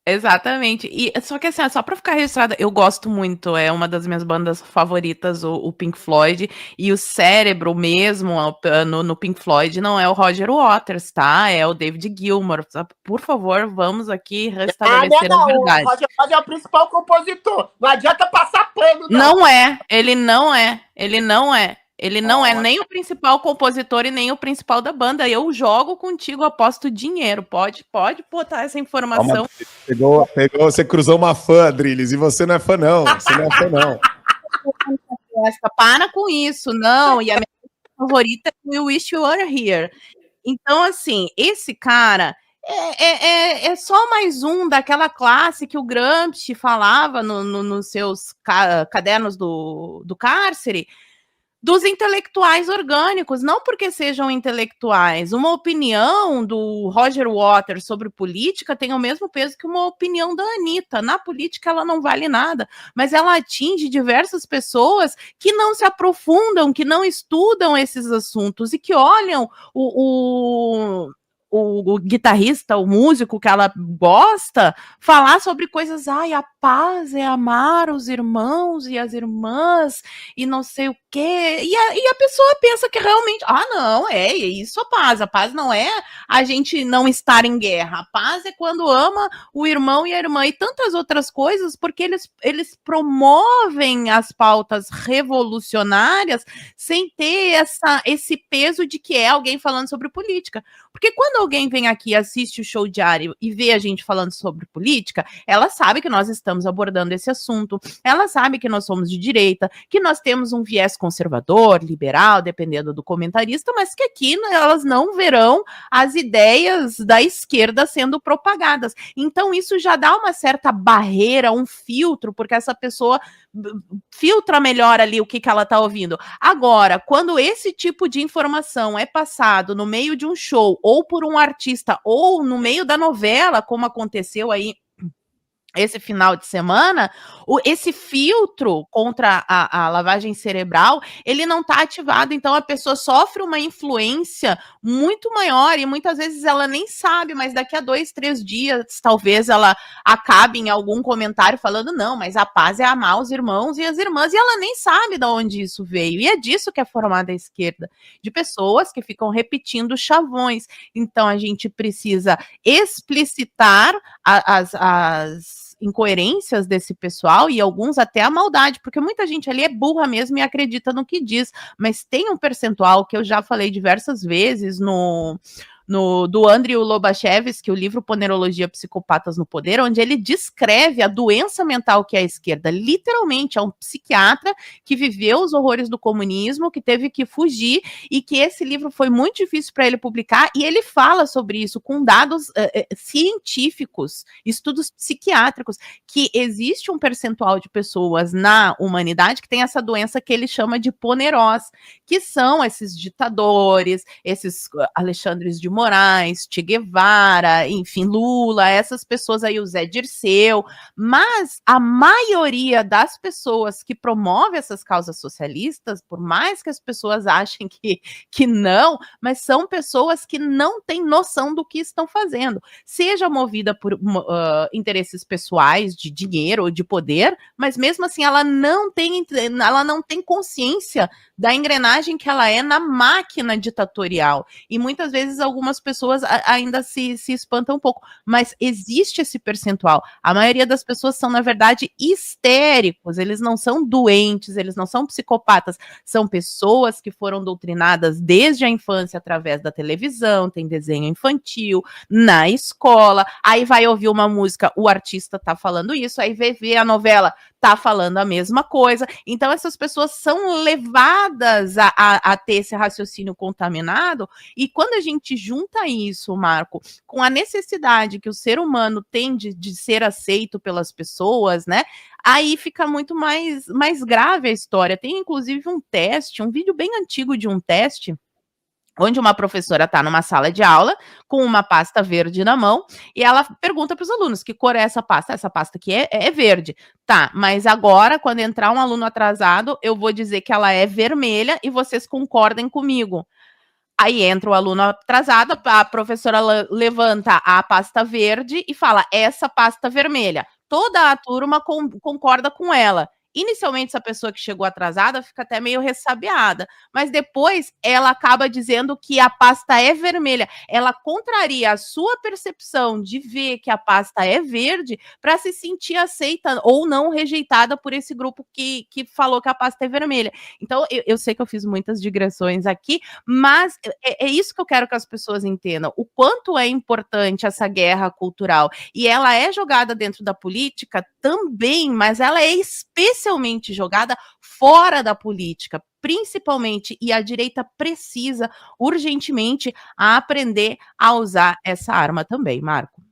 Exatamente. E só que assim, só pra ficar registrada, eu gosto muito, é uma das minhas bandas favoritas, o Pink Floyd, e o cérebro mesmo no Pink Floyd não é o Roger Waters, tá? É o David Gilmour. Por favor, vamos aqui restabelecer a não, o verdade. Roger Waters é o principal compositor. Não adianta passar pano, não. Não é, ele não é, ele não é. Ele não é nem o principal compositor e nem o principal da banda. Eu jogo contigo, aposto dinheiro. Pode botar essa informação. Você cruzou uma fã, Adriles, e você não é fã, não. Você não é fã, não. Para com isso, não. E a minha favorita é We Wish You Were Here. Então, assim, esse cara é só mais um daquela classe que o Gramsci falava nos seus cadernos do cárcere, dos intelectuais orgânicos, não porque sejam intelectuais. Uma opinião do Roger Waters sobre política tem o mesmo peso que uma opinião da Anitta. Na política ela não vale nada, mas ela atinge diversas pessoas que não se aprofundam, que não estudam esses assuntos e que olham o guitarrista, o músico que ela gosta, falar sobre coisas, a paz é amar os irmãos e as irmãs, e não sei o quê, e a pessoa pensa que realmente, não, é isso a paz não é a gente não estar em guerra, a paz é quando ama o irmão e a irmã, e tantas outras coisas, porque eles promovem as pautas revolucionárias sem ter esse peso de que é alguém falando sobre política. Porque quando alguém vem aqui, assiste o show diário e vê a gente falando sobre política, ela sabe que nós estamos abordando esse assunto, ela sabe que nós somos de direita, que nós temos um viés conservador, liberal, dependendo do comentarista, mas que aqui elas não verão as ideias da esquerda sendo propagadas. Então isso já dá uma certa barreira, um filtro, porque essa pessoa filtra melhor ali o que ela está ouvindo. Agora, quando esse tipo de informação é passado no meio de um show, ou por um artista, ou no meio da novela, como aconteceu aí esse final de semana, esse filtro contra a lavagem cerebral, ele não está ativado, então a pessoa sofre uma influência muito maior, e muitas vezes ela nem sabe, mas daqui a 2, 3 dias, talvez ela acabe em algum comentário falando, não, mas a paz é amar os irmãos e as irmãs, e ela nem sabe de onde isso veio, e é disso que é formada a esquerda, de pessoas que ficam repetindo chavões. Então a gente precisa explicitar as incoerências desse pessoal, e alguns até a maldade, porque muita gente ali é burra mesmo e acredita no que diz, mas tem um percentual que eu já falei diversas vezes do Andrei Lobachevsky, o livro Ponerologia, Psicopatas no Poder, onde ele descreve a doença mental que é a esquerda. Literalmente, é um psiquiatra que viveu os horrores do comunismo, que teve que fugir, e que esse livro foi muito difícil para ele publicar, e ele fala sobre isso com dados científicos, estudos psiquiátricos, que existe um percentual de pessoas na humanidade que tem essa doença que ele chama de ponerose, que são esses ditadores, esses Alexandres de Moraes, Che Guevara, enfim, Lula, essas pessoas aí, o Zé Dirceu, mas a maioria das pessoas que promovem essas causas socialistas, por mais que as pessoas achem que não, mas são pessoas que não têm noção do que estão fazendo, seja movida por interesses pessoais, de dinheiro ou de poder, mas mesmo assim ela não tem consciência da engrenagem que ela é na máquina ditatorial, e muitas vezes algumas pessoas ainda se espantam um pouco, mas existe esse percentual. A maioria das pessoas são, na verdade, histéricos, eles não são doentes, eles não são psicopatas, são pessoas que foram doutrinadas desde a infância através da televisão, tem desenho infantil, na escola, aí vai ouvir uma música, o artista tá falando isso, aí vai ver a novela, tá falando a mesma coisa, então essas pessoas são levadas a ter esse raciocínio contaminado, e quando a gente junta isso, Marco, com a necessidade que o ser humano tem de ser aceito pelas pessoas, né, aí fica muito mais grave a história. Tem inclusive um teste, um vídeo bem antigo de um teste, onde uma professora está numa sala de aula com uma pasta verde na mão e ela pergunta para os alunos que cor é essa pasta. Essa pasta aqui é verde. Tá, mas agora, quando entrar um aluno atrasado, eu vou dizer que ela é vermelha e vocês concordem comigo. Aí entra o aluno atrasado, a professora levanta a pasta verde e fala: "Essa pasta vermelha". Toda a turma concorda com ela. Inicialmente, essa pessoa que chegou atrasada fica até meio ressabiada, mas depois ela acaba dizendo que a pasta é vermelha. Ela contraria a sua percepção de ver que a pasta é verde para se sentir aceita ou não rejeitada por esse grupo que falou que a pasta é vermelha. Então, eu sei que eu fiz muitas digressões aqui, mas é isso que eu quero que as pessoas entendam, o quanto é importante essa guerra cultural. E ela é jogada dentro da política também, mas ela é especialmente jogada fora da política, principalmente, e a direita precisa urgentemente aprender a usar essa arma também, Marco.